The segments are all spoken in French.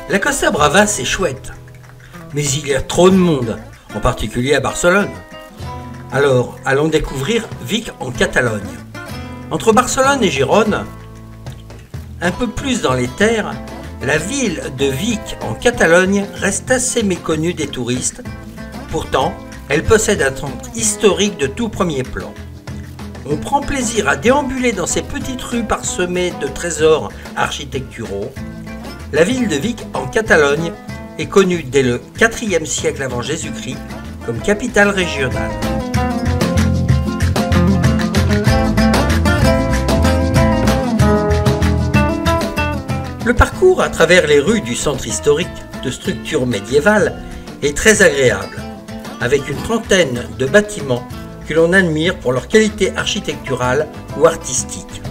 La Costa Brava, c'est chouette, mais il y a trop de monde, en particulier à Barcelone. Alors, allons découvrir Vic en Catalogne. Entre Barcelone et Gérone, un peu plus dans les terres, la ville de Vic en Catalogne reste assez méconnue des touristes. Pourtant, elle possède un centre historique de tout premier plan. On prend plaisir à déambuler dans ces petites rues parsemées de trésors architecturaux. La ville de Vic en Catalogne est connue dès le IVe siècle avant Jésus-Christ comme capitale régionale. Le parcours à travers les rues du centre historique de structures médiévales est très agréable, avec une trentaine de bâtiments que l'on admire pour leur qualité architecturale ou artistique.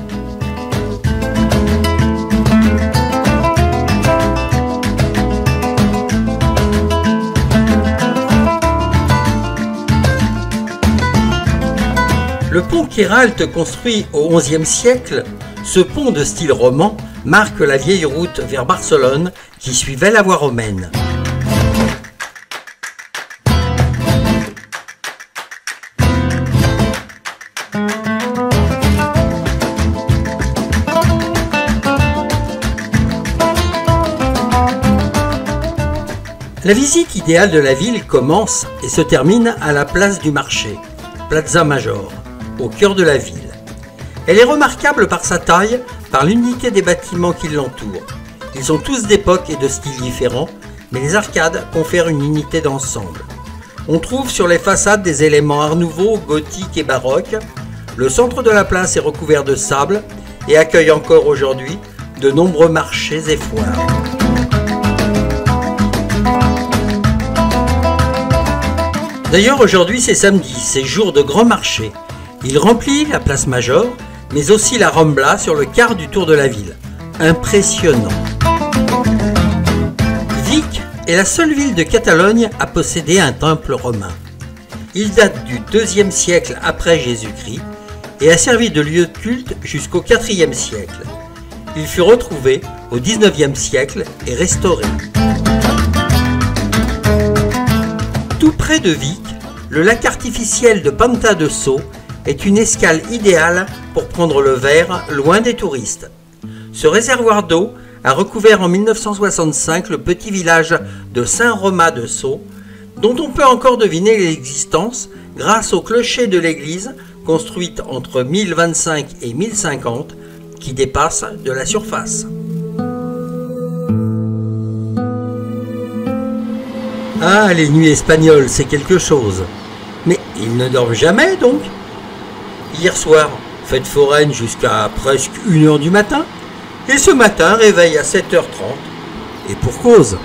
Le pont Quéralt, construit au XIe siècle, ce pont de style roman marque la vieille route vers Barcelone qui suivait la voie romaine. La visite idéale de la ville commence et se termine à la place du marché, Plaza Major, au cœur de la ville. Elle est remarquable par sa taille, par l'unité des bâtiments qui l'entourent. Ils sont tous d'époque et de styles différents, mais les arcades confèrent une unité d'ensemble. On trouve sur les façades des éléments art nouveau, gothique et baroque. Le centre de la place est recouvert de sable et accueille encore aujourd'hui de nombreux marchés et foires. D'ailleurs, aujourd'hui c'est samedi, c'est jour de grand marché. Il remplit la place Major, mais aussi la Rambla sur le quart du tour de la ville. Impressionnant. Vic est la seule ville de Catalogne à posséder un temple romain. Il date du IIe siècle après Jésus-Christ et a servi de lieu de culte jusqu'au IVe siècle. Il fut retrouvé au XIXe siècle et restauré. Tout près de Vic, le lac artificiel de Panta de Sau est une escale idéale pour prendre le verre loin des touristes. Ce réservoir d'eau a recouvert en 1965 le petit village de Saint-Romain de Sau, dont on peut encore deviner l'existence grâce au clocher de l'église construite entre 1025 et 1050 qui dépasse de la surface. Ah, les nuits espagnoles, c'est quelque chose. Mais ils ne dorment jamais donc. Hier soir, fête foraine jusqu'à presque 1h du matin. Et ce matin, réveil à 7h30. Et pour cause.